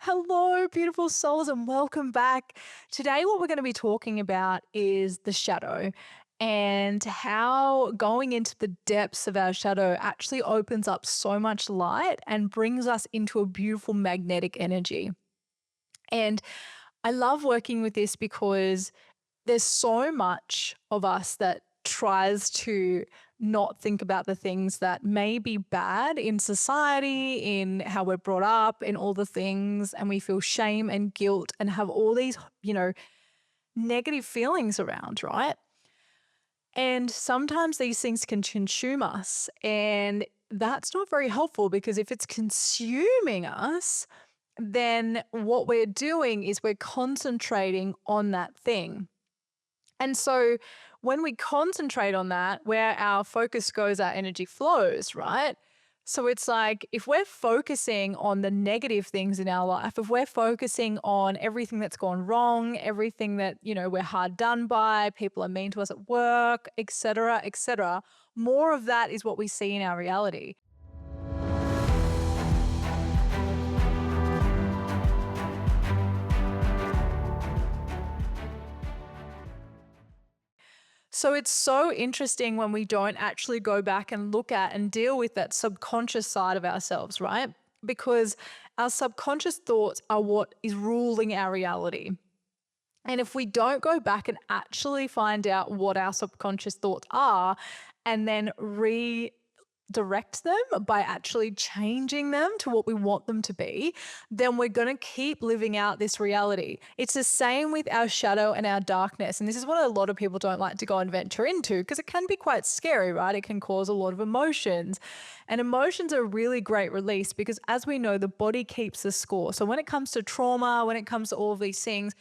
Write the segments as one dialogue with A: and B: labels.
A: Hello, beautiful souls, and welcome back. Today, what we're going to be talking about is the shadow and how going into the depths of our shadow actually opens up so much light and brings us into a beautiful magnetic energy. And I love working with this because there's so much of us that tries to not think about the things that may be bad in society, in how we're brought up, in all the things, and we feel shame and guilt and have all these, negative feelings around, right? And sometimes these things can consume us, and that's not very helpful because if it's consuming us, then what we're doing is we're concentrating on that thing. And so when we concentrate on that, where our focus goes, our energy flows, right? So it's like if we're focusing on the negative things in our life, if we're focusing on everything that's gone wrong, everything that, we're hard done by, people are mean to us at work, etc., more of that is what we see in our reality. So it's so interesting when we don't actually go back and look at and deal with that subconscious side of ourselves, right? Because our subconscious thoughts are what is ruling our reality. And if we don't go back and actually find out what our subconscious thoughts are and then redirect them by actually changing them to what we want them to be, then we're going to keep living out this reality. It's the same with our shadow and our darkness. And this is what a lot of people don't like to go and venture into because it can be quite scary, right? It can cause a lot of emotions. And emotions are a really great release because, as we know, the body keeps the score. So when it comes to trauma, when it comes to all of these things,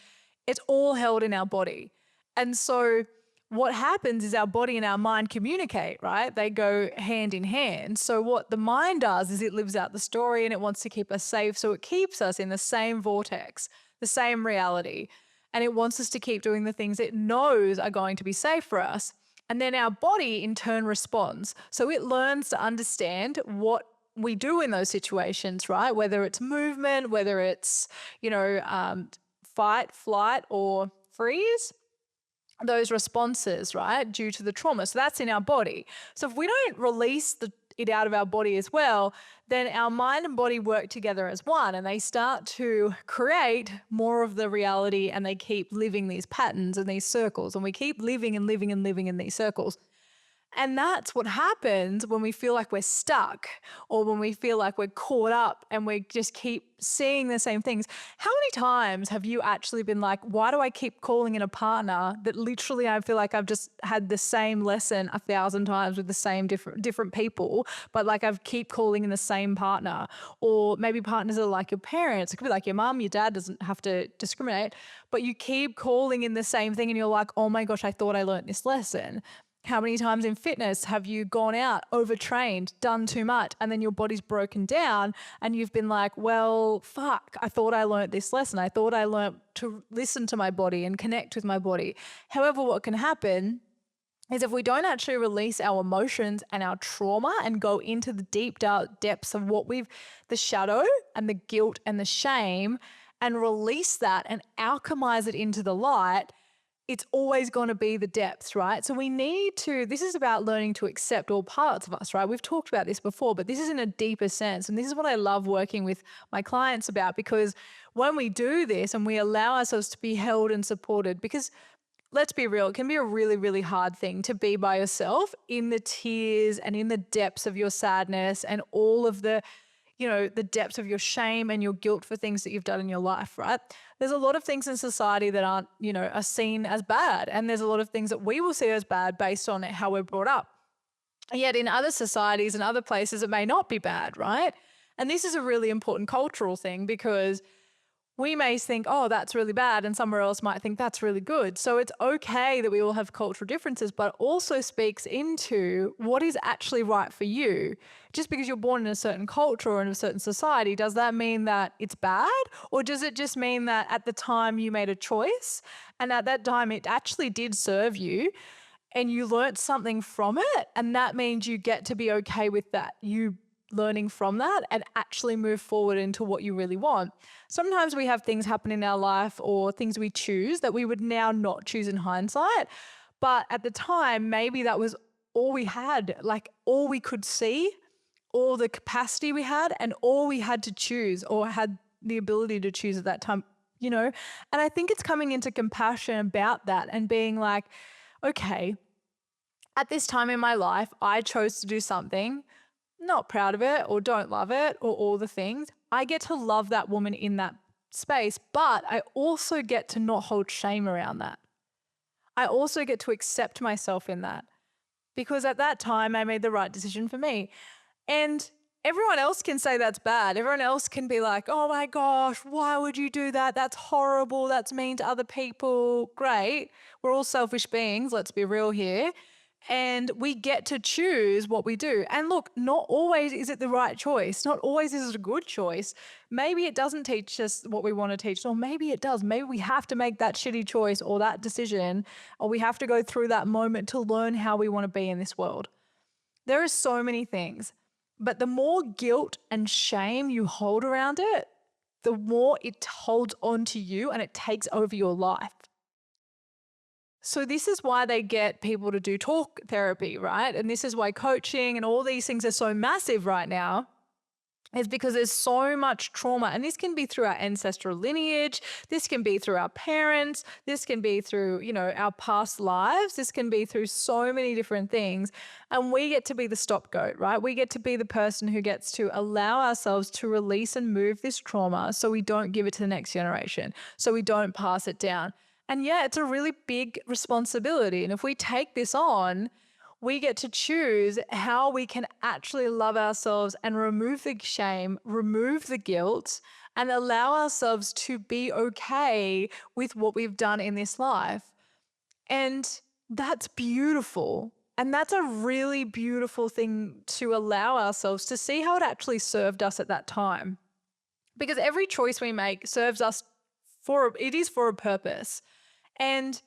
A: it's all held in our body. And so what happens is our body and our mind communicate, right? They go hand in hand. So what the mind does is it lives out the story and it wants to keep us safe. So it keeps us in the same vortex, the same reality. And it wants us to keep doing the things it knows are going to be safe for us. And then our body in turn responds. So it learns to understand what we do in those situations, right? Whether it's movement, whether it's, fight, flight, or freeze, those responses, right, due to the trauma. So that's in our body. So if we don't release it out of our body as well, then our mind and body work together as one and they start to create more of the reality and they keep living these patterns and these circles and we keep living and living and living in these circles. And that's what happens when we feel like we're stuck or when we feel like we're caught up and we just keep seeing the same things. How many times have you actually been like, why do I keep calling in a partner that literally I feel like I've just had the same lesson 1,000 times with the same different people, but like I've keep calling in the same partner? Or maybe partners are like your parents. It could be like your mum, your dad, doesn't have to discriminate, but you keep calling in the same thing and you're like, oh my gosh, I thought I learned this lesson. How many times in fitness have you gone out, overtrained, done too much, and then your body's broken down and you've been like, well, fuck, I thought I learned this lesson. I thought I learned to listen to my body and connect with my body. However, what can happen is if we don't actually release our emotions and our trauma and go into the deep dark depths of the shadow and the guilt and the shame and release that and alchemize it into the light, it's always going to be the depths, right? So this is about learning to accept all parts of us, right? We've talked about this before, but this is in a deeper sense. And this is what I love working with my clients about, because when we do this and we allow ourselves to be held and supported, because let's be real, it can be a really, really hard thing to be by yourself in the tears and in the depths of your sadness and all of the depths of your shame and your guilt for things that you've done in your life, right? There's a lot of things in society that aren't, are seen as bad. And there's a lot of things that we will see as bad based on how we're brought up. And yet in other societies and other places, it may not be bad, right? And this is a really important cultural thing because we may think, oh, that's really bad, and somewhere else might think that's really good. So it's okay that we all have cultural differences, but it also speaks into what is actually right for you. Just because you're born in a certain culture or in a certain society, does that mean that it's bad? Or does it just mean that at the time you made a choice and at that time it actually did serve you and you learnt something from it, and that means you get to be okay with that? You learning from that and actually move forward into what you really want. Sometimes we have things happen in our life or things we choose that we would now not choose in hindsight. But at the time, maybe that was all we had, like all we could see, all the capacity we had, and all we had to choose or had the ability to choose at that time, you know? And I think it's coming into compassion about that and being like, okay, at this time in my life, I chose to do something, not proud of it or don't love it or all the things. I get to love that woman in that space, but I also get to not hold shame around that. I also get to accept myself in that because at that time I made the right decision for me. And everyone else can say that's bad. Everyone else can be like, oh my gosh, why would you do that? That's horrible. That's mean to other people. Great. We're all selfish beings. Let's be real here. And we get to choose what we do. And look, not always is it the right choice. Not always is it a good choice. Maybe it doesn't teach us what we want to teach, or maybe it does. Maybe we have to make that shitty choice or that decision, or we have to go through that moment to learn how we want to be in this world. There are so many things, but the more guilt and shame you hold around it, the more it holds on to you and it takes over your life. So this is why they get people to do talk therapy, right? And this is why coaching and all these things are so massive right now, is because there's so much trauma. And this can be through our ancestral lineage. This can be through our parents. This can be through, our past lives. This can be through so many different things. And we get to be the scapegoat, right? We get to be the person who gets to allow ourselves to release and move this trauma so we don't give it to the next generation, so we don't pass it down. And yeah, it's a really big responsibility. And if we take this on, we get to choose how we can actually love ourselves and remove the shame, remove the guilt, and allow ourselves to be okay with what we've done in this life. And that's beautiful. And that's a really beautiful thing to allow ourselves to see how it actually served us at that time. Because every choice we make serves us for a purpose. And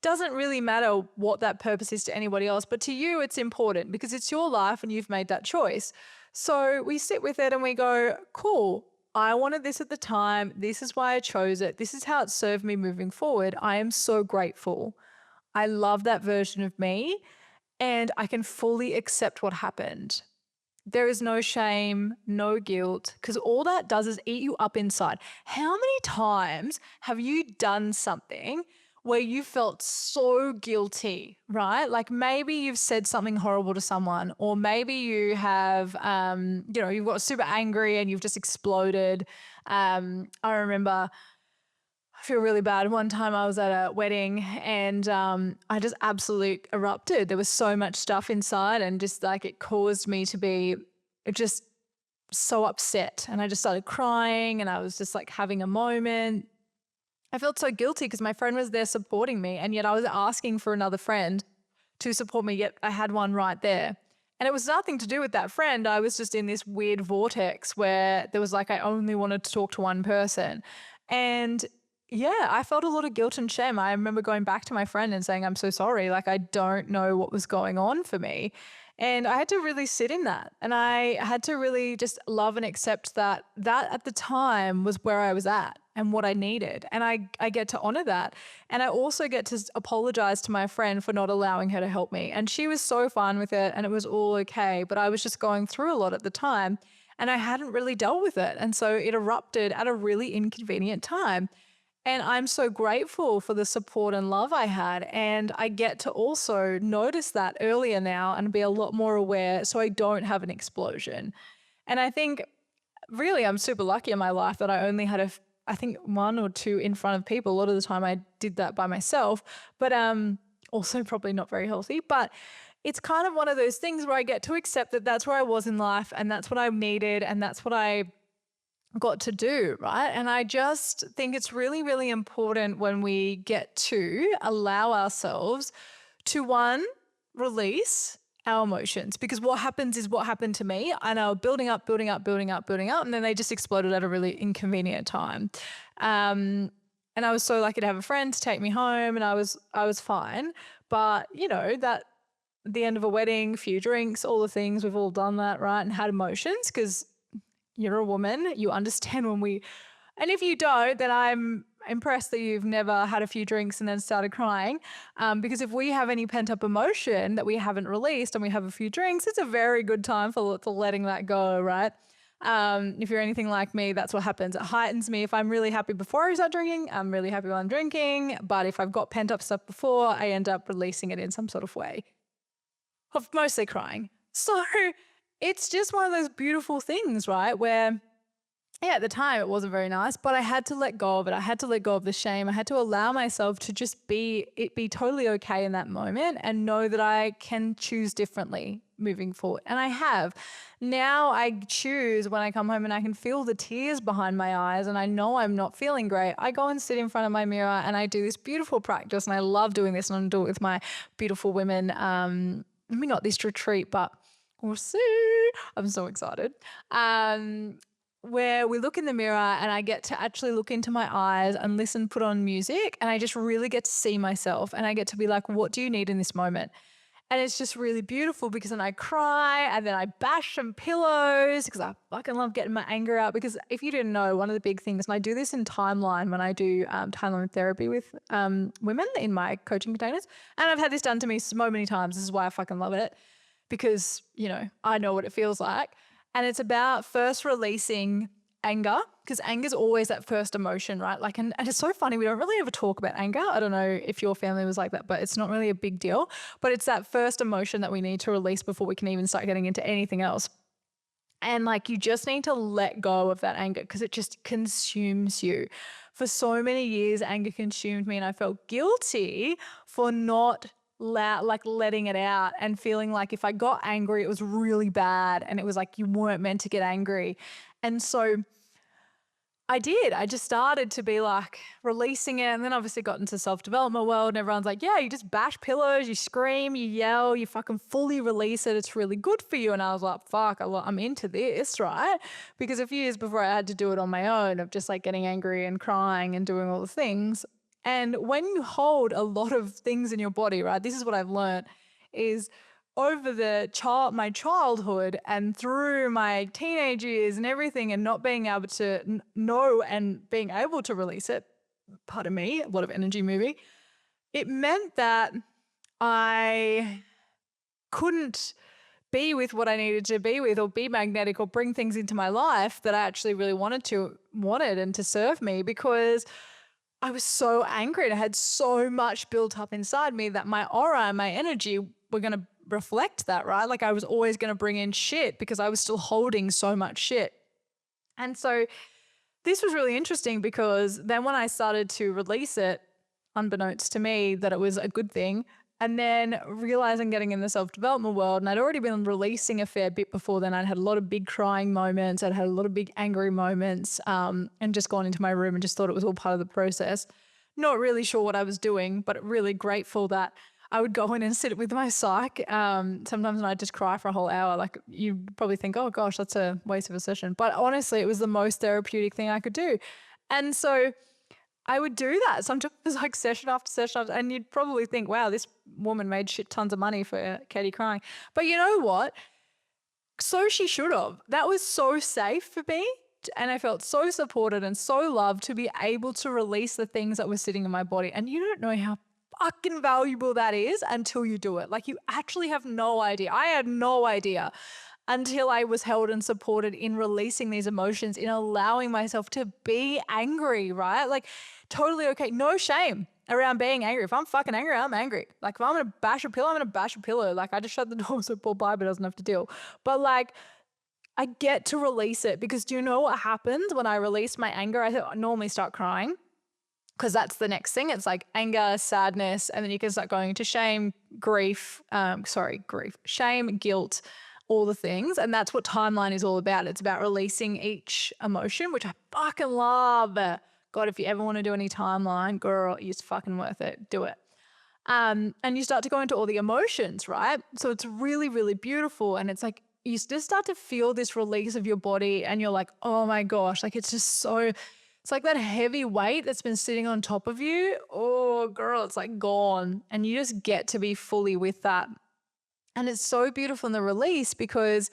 A: doesn't really matter what that purpose is to anybody else, but to you it's important because it's your life and you've made that choice. So we sit with it and we go, cool, I wanted this at the time. This is why I chose it. This is how it served me moving forward. I am so grateful. I love that version of me and I can fully accept what happened. There is no shame, no guilt, because all that does is eat you up inside. How many times have you done something where you felt so guilty, right? Like maybe you've said something horrible to someone, or maybe you have, you've got super angry and you've just exploded. I remember, I feel really bad. One time I was at a wedding and I just absolutely erupted. There was so much stuff inside and just like it caused me to be just so upset. And I just started crying and I was just like having a moment. I felt so guilty because my friend was there supporting me and yet I was asking for another friend to support me, yet I had one right there. And it was nothing to do with that friend. I was just in this weird vortex where there was like I only wanted to talk to one person. And yeah, I felt a lot of guilt and shame. I remember going back to my friend and saying, I'm so sorry. Like, I don't know what was going on for me. And I had to really sit in that. And I had to really just love and accept that at the time was where I was at and what I needed. And I get to honor that. And I also get to apologize to my friend for not allowing her to help me. And she was so fine with it and it was all okay. But I was just going through a lot at the time and I hadn't really dealt with it. And so it erupted at a really inconvenient time. And I'm so grateful for the support and love I had. And I get to also notice that earlier now and be a lot more aware so I don't have an explosion. And I think really I'm super lucky in my life that I only had I think one or two in front of people. A lot of the time I did that by myself, but also probably not very healthy. But it's kind of one of those things where I get to accept that that's where I was in life and that's what I needed and that's what I got to do, right? And I just think it's really, really important when we get to allow ourselves to, one, release our emotions, because what happens is what happened to me. I know building up, and then they just exploded at a really inconvenient time. And I was so lucky to have a friend to take me home and I was fine. But, that the end of a wedding, a few drinks, all the things. We've all done that, right? And had emotions because you're a woman. You understand when we, and if you don't, then I'm impressed that you've never had a few drinks and then started crying. Because if we have any pent up emotion that we haven't released and we have a few drinks, it's a very good time for letting that go, right? If you're anything like me, that's what happens. It heightens me. If I'm really happy before I start drinking, I'm really happy while I'm drinking. But if I've got pent up stuff before, I end up releasing it in some sort of way of mostly crying. So it's just one of those beautiful things, right? Where yeah, at the time it wasn't very nice, but I had to let go of it. I had to let go of the shame. I had to allow myself to just be totally okay in that moment and know that I can choose differently moving forward. And I have. Now I choose when I come home and I can feel the tears behind my eyes and I know I'm not feeling great. I go and sit in front of my mirror and I do this beautiful practice, and I love doing this, and I'm doing it with my beautiful women. Maybe not this retreat, but we'll see. I'm so excited. Where we look in the mirror and I get to actually look into my eyes and listen, put on music, and I just really get to see myself and I get to be like, what do you need in this moment? And it's just really beautiful because then I cry and then I bash some pillows because I fucking love getting my anger out. Because if you didn't know, one of the big things, and I do this in timeline when I do timeline therapy with women in my coaching containers, and I've had this done to me so many times. This is why I fucking love it, because, you know, I know what it feels like. And it's about first releasing anger, because anger is always that first emotion, right? Like, and it's so funny. We don't really ever talk about anger. I don't know if your family was like that, but it's not really a big deal. But it's that first emotion that we need to release before we can even start getting into anything else. And like, you just need to let go of that anger because it just consumes you. For so many years, anger consumed me, and I felt guilty for not letting it out and feeling like if I got angry, it was really bad. And it was like, you weren't meant to get angry. And so I did. I just started to be like releasing it, and then obviously got into self-development world, and everyone's like, yeah, you just bash pillows, you scream, you yell, you fucking fully release it. It's really good for you. And I was like, fuck, I'm into this, right? Because a few years before I had to do it on my own of just like getting angry and crying and doing all the things. And when you hold a lot of things in your body, right, this is what I've learned is over my childhood and through my teenage years and everything, and not being able to know and being able to release it, pardon me, a lot of energy movie, it meant that I couldn't be with what I needed to be with, or be magnetic, or bring things into my life that I actually really wanted and to serve me, because I was so angry and I had so much built up inside me that my aura and my energy were going to reflect that, right? Like I was always going to bring in shit because I was still holding so much shit. And so this was really interesting, because then when I started to release it, unbeknownst to me that it was a good thing, and then realizing getting in the self-development world, and I'd already been releasing a fair bit before then. I'd had a lot of big crying moments. I'd had a lot of big angry moments, and just gone into my room and just thought it was all part of the process. Not really sure what I was doing, but really grateful that I would go in and sit with my psych. Sometimes I'd just cry for a whole hour. Like, you probably think, oh gosh, that's a waste of a session. But honestly, it was the most therapeutic thing I could do. And so I would do that sometimes, like session after session after, and you'd probably think, wow, this woman made shit tons of money for Kadi crying. But you know what? So she should have. That was so safe for me. And I felt so supported and so loved to be able to release the things that were sitting in my body. And you don't know how fucking valuable that is until you do it. Like, you actually have no idea. I had no idea until I was held and supported in releasing these emotions, in allowing myself to be angry, right? Like, totally okay. No shame around being angry. If I'm fucking angry, I'm angry. Like, if I'm going to bash a pillow, I'm going to bash a pillow. Like, I just shut the door so poor Barbie doesn't have to deal. But like, I get to release it, because do you know what happens when I release my anger? I normally start crying, because that's the next thing. It's like anger, sadness, and then you can start going into shame, shame, guilt, all the things. And that's what timeline is all about. It's about releasing each emotion, which I fucking love. God, if you ever want to do any timeline, girl, it's fucking worth it. Do it. And you start to go into all the emotions, right? So it's really, really beautiful. And it's like, you just start to feel this release of your body, and you're like, oh my gosh, like it's just so, it's like that heavy weight that's been sitting on top of you. Oh girl, it's like gone. And you just get to be fully with that. And it's so beautiful in the release because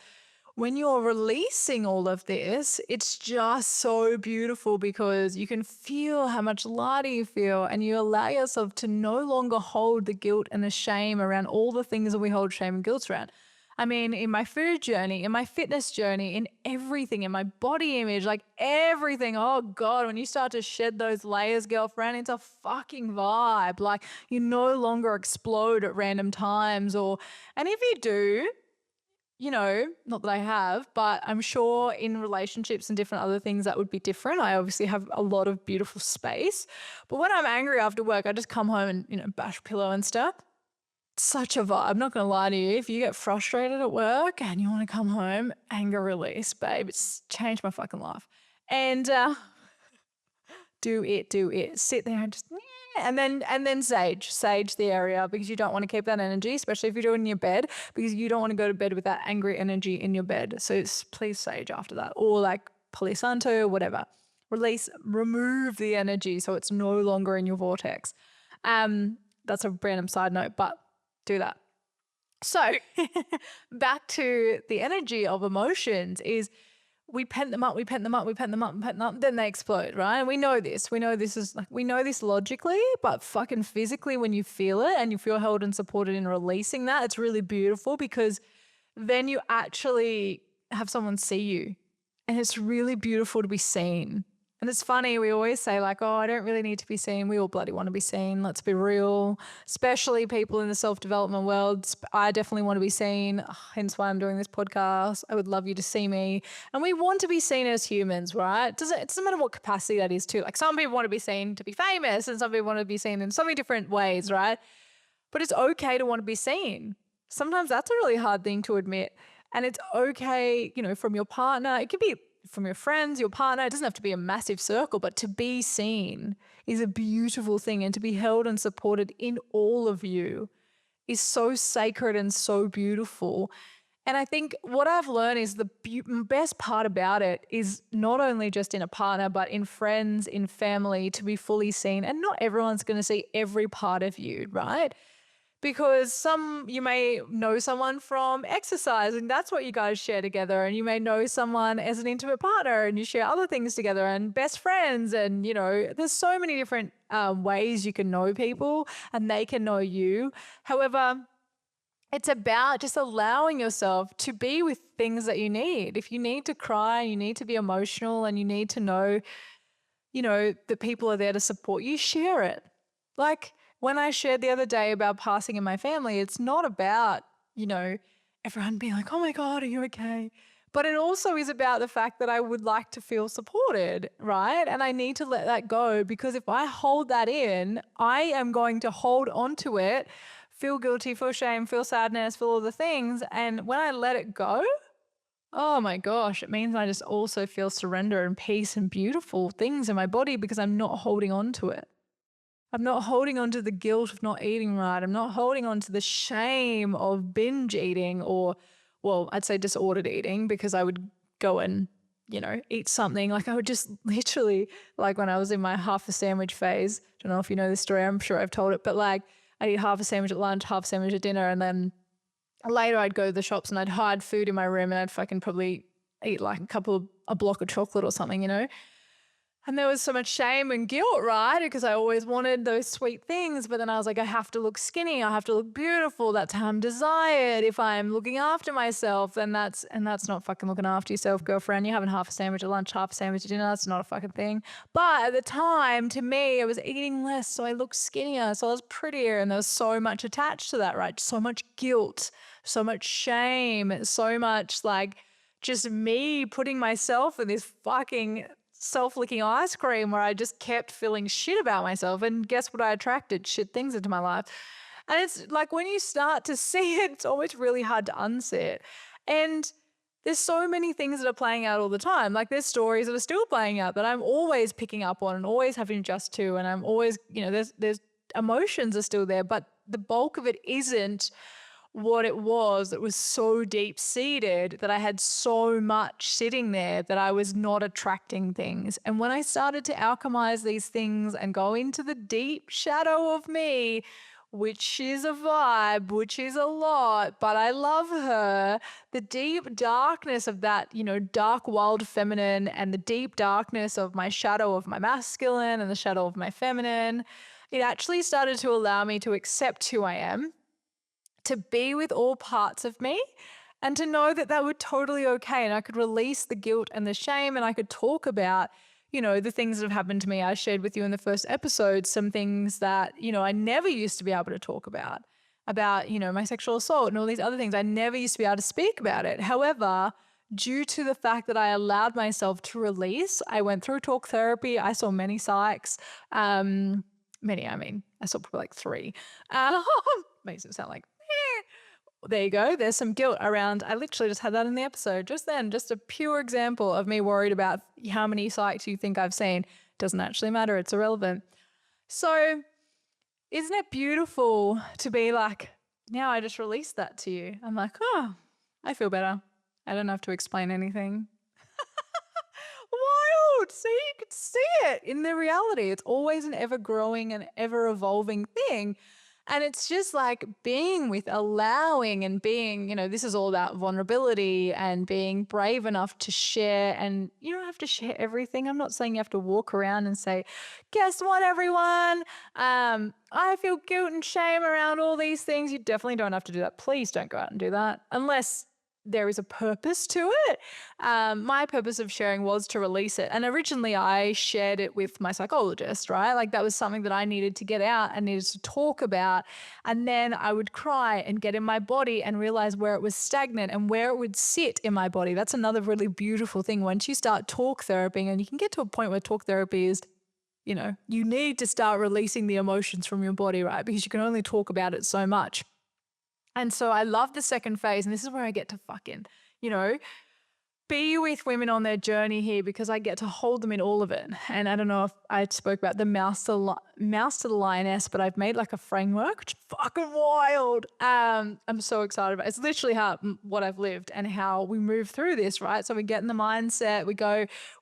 A: when you're releasing all of this, it's just so beautiful because you can feel how much lighter you feel and you allow yourself to no longer hold the guilt and the shame around all the things that we hold shame and guilt around. I mean, in my food journey, in my fitness journey, in everything, in my body image, like everything. Oh God, when you start to shed those layers, girlfriend, it's a fucking vibe. Like you no longer explode at random times and if you do, not that I have, but I'm sure in relationships and different other things that would be different. I obviously have a lot of beautiful space. But when I'm angry after work, I just come home and, bash a pillow and stuff. Such a vibe. I'm not going to lie to you. If you get frustrated at work and you want to come home, anger release, babe. It's changed my fucking life. And do it. Sit there and just and then sage the area because you don't want to keep that energy, especially if you're doing it in your bed, because you don't want to go to bed with that angry energy in your bed. So please sage after that, or like Palo Santo or whatever. Remove the energy so it's no longer in your vortex. That's a random side note, but do that. So back to the energy of emotions is we pent them up, then they explode, right? And we know this. We know this logically, but fucking physically when you feel it and you feel held and supported in releasing that, it's really beautiful because then you actually have someone see you. And it's really beautiful to be seen. And it's funny, we always say like, oh, I don't really need to be seen. We all bloody want to be seen. Let's be real. Especially people in the self-development world. I definitely want to be seen. Hence why I'm doing this podcast. I would love you to see me. And we want to be seen as humans, right? It doesn't matter what capacity that is too. Like some people want to be seen to be famous and some people want to be seen in so many different ways, right? But it's okay to want to be seen. Sometimes that's a really hard thing to admit. And it's okay, from your partner. It could be from your friends, your partner. It doesn't have to be a massive circle, but to be seen is a beautiful thing. And to be held and supported in all of you is so sacred and so beautiful. And I think what I've learned is the best part about it is not only just in a partner, but in friends, in family, to be fully seen. And not everyone's going to see every part of you, right? Because you may know someone from exercise and that's what you guys share together. And you may know someone as an intimate partner and you share other things together and best friends. And, there's so many different ways you can know people and they can know you. However, it's about just allowing yourself to be with things that you need. If you need to cry, you need to be emotional and you need to know, that people are there to support you, share it. Like, when I shared the other day about passing in my family, it's not about, everyone being like, oh my God, are you okay? But it also is about the fact that I would like to feel supported, right? And I need to let that go because if I hold that in, I am going to hold onto it, feel guilty, feel shame, feel sadness, feel all the things. And when I let it go, oh my gosh, it means I just also feel surrender and peace and beautiful things in my body because I'm not holding on to it. I'm not holding on to the guilt of not eating right. I'm not holding on to the shame of binge eating I'd say disordered eating because I would go and, eat something. Like I would just literally, like when I was in my half a sandwich phase, don't know if you know this story, I'm sure I've told it, but like I'd eat half a sandwich at lunch, half a sandwich at dinner. And then later I'd go to the shops and I'd hide food in my room and I'd fucking probably eat like a block of chocolate or something, And there was so much shame and guilt, right? Because I always wanted those sweet things. But then I was like, I have to look skinny. I have to look beautiful. That's how I'm desired. If I'm looking after myself, then that's not fucking looking after yourself, girlfriend. You're having half a sandwich at lunch, half a sandwich at dinner. That's not a fucking thing. But at the time, to me, I was eating less. So I looked skinnier. So I was prettier. And there was so much attached to that, right? So much guilt, so much shame, so much like just me putting myself in this fucking self-licking ice cream where I just kept feeling shit about myself. And guess what I attracted? Shit things into my life. And it's like when you start to see it, it's always really hard to unsee it. And there's so many things that are playing out all the time. Like there's stories that are still playing out that I'm always picking up on and always having to adjust to. And I'm always, there's emotions are still there, but the bulk of it isn't what it was. It was so deep seated that I had so much sitting there that I was not attracting things. And when I started to alchemize these things and go into the deep shadow of me, which is a vibe, which is a lot, but I love her. The deep darkness of that, dark, wild feminine, and the deep darkness of my shadow of my masculine and the shadow of my feminine, it actually started to allow me to accept who I am, to be with all parts of me, and to know that they were totally okay. And I could release the guilt and the shame, and I could talk about, the things that have happened to me. I shared with you in the first episode some things that, I never used to be able to talk about, my sexual assault and all these other things. I never used to be able to speak about it. However, due to the fact that I allowed myself to release, I went through talk therapy. I saw many psychs. I saw probably like 3. Makes it sound like, there you go. There's some guilt around. I literally just had that in the episode just then. Just a pure example of me worried about how many psychs you think I've seen. Doesn't actually matter. It's irrelevant. So isn't it beautiful to be like, now I just released that to you. I'm like, oh, I feel better. I don't have to explain anything. Wild. See, you can see it in the reality. It's always an ever growing and ever evolving thing. And it's just like being with, allowing and being, this is all about vulnerability and being brave enough to share. And you don't have to share everything. I'm not saying you have to walk around and say, guess what, everyone? I feel guilt and shame around all these things. You definitely don't have to do that. Please don't go out and do that unless there is a purpose to it. My purpose of sharing was to release it. And originally I shared it with my psychologist, right? Like that was something that I needed to get out and needed to talk about. And then I would cry and get in my body and realize where it was stagnant and where it would sit in my body. That's another really beautiful thing. Once you start talk therapy, and you can get to a point where talk therapy is, you need to start releasing the emotions from your body, right? Because you can only talk about it so much. And so I love the second phase, and this is where I get to fucking, be with women on their journey here, because I get to hold them in all of it. And I don't know if I spoke about the mouse to the lioness, but I've made like a framework, which is fucking wild. I'm so excited about it. It's literally what I've lived and how we move through this, right? So we get in the mindset,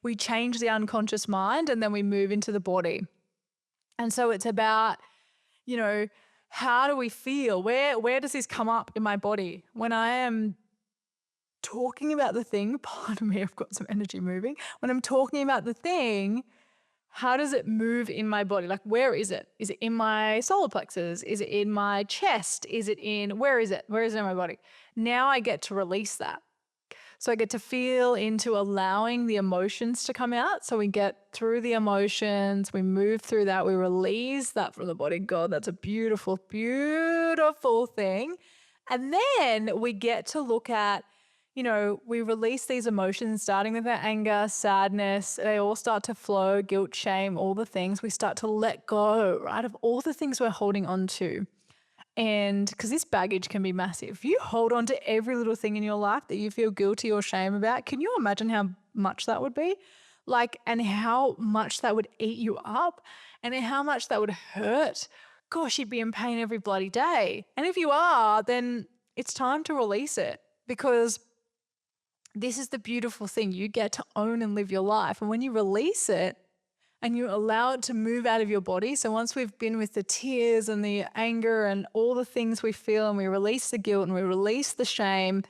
A: we change the unconscious mind, and then we move into the body. And so it's about, how do we feel? Where does this come up in my body? When I am talking about the thing, pardon me, I've got some energy moving. When I'm talking about the thing, how does it move in my body? Like, where is it? Is it in my solar plexus? Is it in my chest? Where is it? Where is it in my body? Now I get to release that. So I get to feel into allowing the emotions to come out. So we get through the emotions, we move through that, we release that from the body. God, that's a beautiful, beautiful thing. And then we get to look at, we release these emotions, starting with our anger, sadness. They all start to flow, guilt, shame, all the things. We start to let go, right, of all the things we're holding on to. And because this baggage can be massive. If you hold on to every little thing in your life that you feel guilty or shame about, can you imagine how much that would be? And how much that would eat you up, and how much that would hurt. Gosh, you'd be in pain every bloody day. And if you are, then it's time to release it, because this is the beautiful thing. You get to own and live your life. And when you release it, and you allow it to move out of your body. So once we've been with the tears and the anger and all the things we feel, and we release the guilt and we release the shame,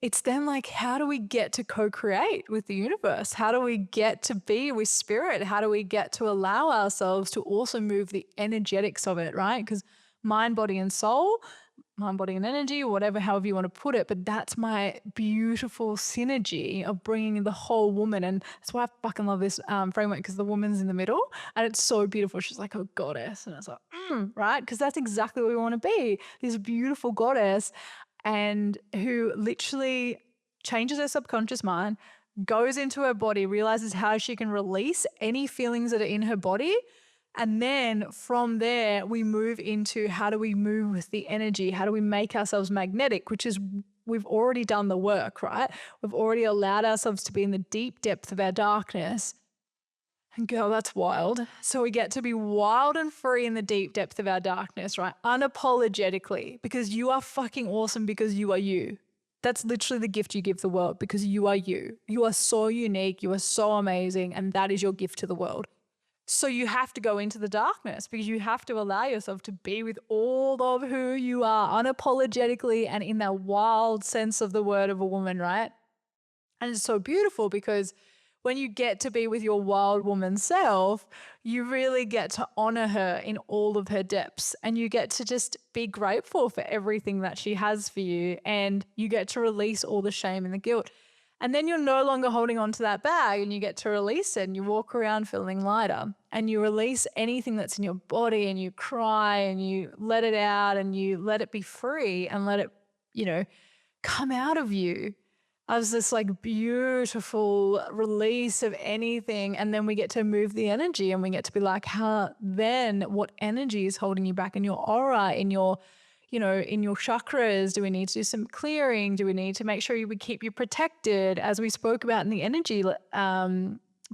A: it's then like, how do we get to co-create with the universe? How do we get to be with spirit? How do we get to allow ourselves to also move the energetics of it, right? Because mind, body, and soul, mind, body, and energy, whatever, however you want to put it. But that's my beautiful synergy of bringing the whole woman. And that's why I fucking love this framework, because the woman's in the middle and it's so beautiful. She's like a goddess. And it's like, right? Because that's exactly what we want to be, this beautiful goddess, and who literally changes her subconscious mind, goes into her body, realizes how she can release any feelings that are in her body. And then from there, we move into, how do we move with the energy? How do we make ourselves magnetic? Which is, we've already done the work, right? We've already allowed ourselves to be in the deep depth of our darkness. And girl, that's wild. So we get to be wild and free in the deep depth of our darkness, right? Unapologetically, because you are fucking awesome, because you are you. That's literally the gift you give the world, because you are you. You are so unique. You are so amazing. And that is your gift to the world. So you have to go into the darkness because you have to allow yourself to be with all of who you are unapologetically and in that wild sense of the word of a woman, right? And it's so beautiful because when you get to be with your wild woman self, you really get to honor her in all of her depths, and you get to just be grateful for everything that she has for you, and you get to release all the shame and the guilt. And then you're no longer holding on to that bag, and you get to release it, and you walk around feeling lighter, and you release anything that's in your body, and you cry and you let it out and you let it be free and let it, come out of you as this like beautiful release of anything. And then we get to move the energy and we get to be like, what energy is holding you back in your aura, in your chakras? Do we need to do some clearing? Do we need to make sure we keep you protected, as we spoke about in the energy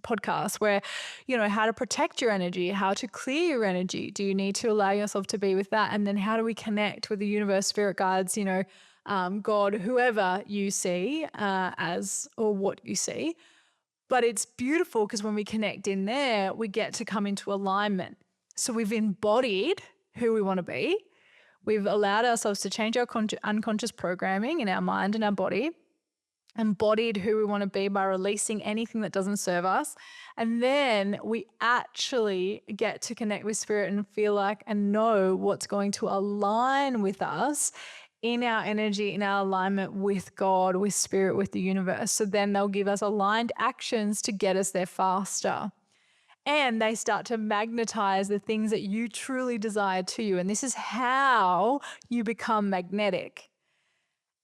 A: podcast, where, how to protect your energy, how to clear your energy? Do you need to allow yourself to be with that? And then how do we connect with the universe, spirit guides, God, whoever you see as, or what you see. But it's beautiful because when we connect in there, we get to come into alignment. So we've embodied who we want to be. We've allowed ourselves to change our unconscious programming in our mind and our body, embodied who we want to be by releasing anything that doesn't serve us. And then we actually get to connect with spirit and feel like and know what's going to align with us in our energy, in our alignment with God, with spirit, with the universe. So then they'll give us aligned actions to get us there faster. And they start to magnetize the things that you truly desire to you. And this is how you become magnetic.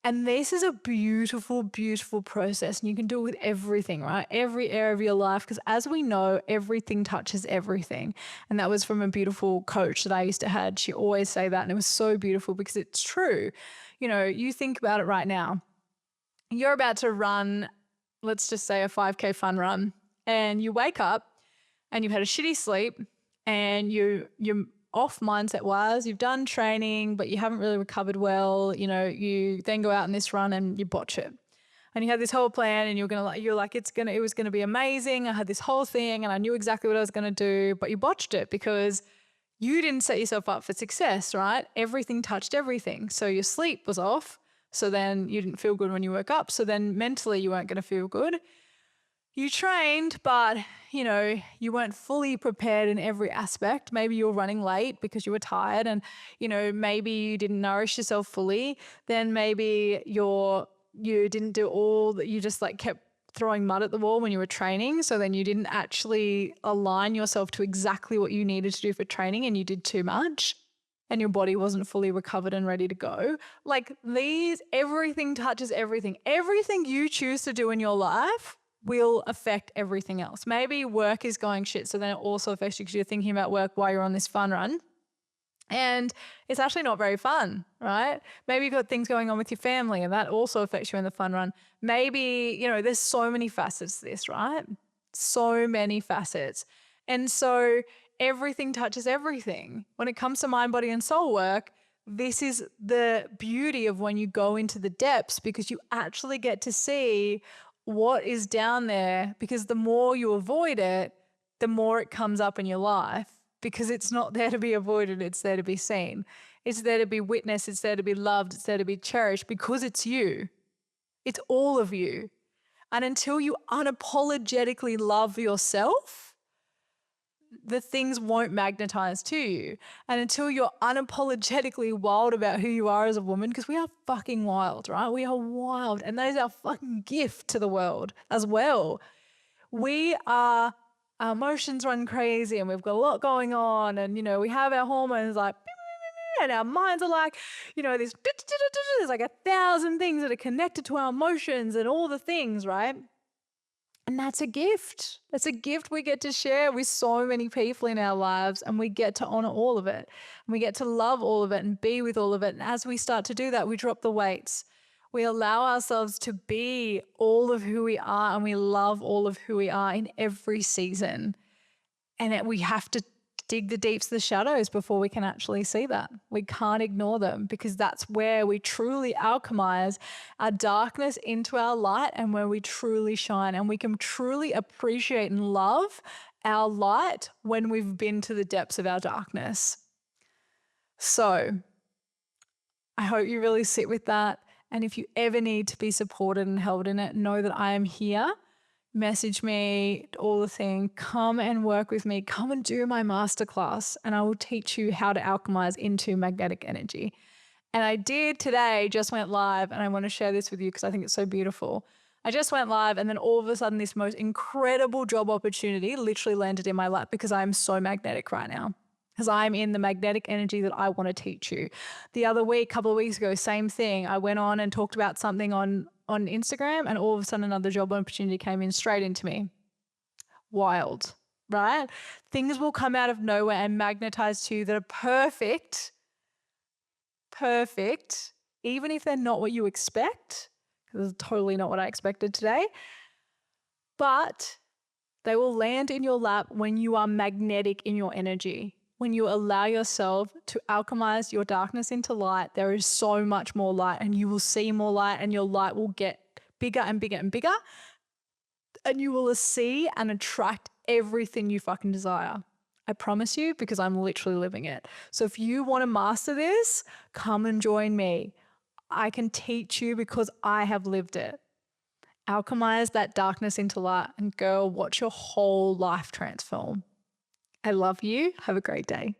A: And this is a beautiful, beautiful process. And you can do it with everything, right? Every area of your life. Because as we know, everything touches everything. And that was from a beautiful coach that I used to have. She always say that. And it was so beautiful because it's true. You think about it right now. You're about to run, let's just say a 5K fun run. And you wake up and you've had a shitty sleep and you're off mindset wise, you've done training, but you haven't really recovered well. You then go out on this run and you botch it. And you had this whole plan and it was going to be amazing. I had this whole thing and I knew exactly what I was going to do, but you botched it because you didn't set yourself up for success, right? Everything touched everything. So your sleep was off. So then you didn't feel good when you woke up. So then mentally you weren't going to feel good. You trained, but, you weren't fully prepared in every aspect. Maybe you were running late because you were tired and, maybe you didn't nourish yourself fully. Then maybe you didn't do all that. You just kept throwing mud at the wall when you were training. So then you didn't actually align yourself to exactly what you needed to do for training and you did too much and your body wasn't fully recovered and ready to go. Everything touches everything. Everything you choose to do in your life will affect everything else. Maybe work is going shit, so then it also affects you because you're thinking about work while you're on this fun run. And it's actually not very fun, right? Maybe you've got things going on with your family and that also affects you in the fun run. Maybe, there's so many facets to this, right? So many facets. And so everything touches everything. When it comes to mind, body, and soul work, this is the beauty of when you go into the depths because you actually get to see what is down there, because the more you avoid it, the more it comes up in your life, because it's not there to be avoided, it's there to be seen. It's there to be witnessed, it's there to be loved, it's there to be cherished because it's you. It's all of you. And until you unapologetically love yourself, the things won't magnetize to you. And until you're unapologetically wild about who you are as a woman, because we are fucking wild, right? We are wild. And that is our fucking gift to the world as well. Our emotions run crazy and we've got a lot going on and, we have our hormones and our minds are there's 1,000 things that are connected to our emotions and all the things, right? And that's a gift. That's a gift we get to share with so many people in our lives, and we get to honor all of it. And we get to love all of it and be with all of it. And as we start to do that, we drop the weights. We allow ourselves to be all of who we are, and we love all of who we are in every season. And we have to dig the deeps, the shadows before we can actually see that. We can't ignore them because that's where we truly alchemize our darkness into our light and where we truly shine, and we can truly appreciate and love our light when we've been to the depths of our darkness. So I hope you really sit with that. And if you ever need to be supported and held in it, know that I am here. Message me, all the thing. Come and work with me. Come and do my masterclass, and I will teach you how to alchemize into magnetic energy. And I did today, just went live, and I want to share this with you because I think it's so beautiful. I just went live, and then all of a sudden this most incredible job opportunity literally landed in my lap because I'm so magnetic right now. Because I'm in the magnetic energy that I want to teach you. The other week, a couple of weeks ago, same thing. I went on and talked about something on Instagram, and all of a sudden another job opportunity came in straight into me. Wild, right? Things will come out of nowhere and magnetize to you that are perfect, even if they're not what you expect. This is totally not what I expected today. But they will land in your lap when you are magnetic in your energy. When you allow yourself to alchemize your darkness into light, there is so much more light, and you will see more light, and your light will get bigger and bigger and bigger. And you will see and attract everything you fucking desire. I promise you, because I'm literally living it. So if you want to master this, come and join me. I can teach you because I have lived it. Alchemize that darkness into light, and girl, watch your whole life transform. I love you. Have a great day.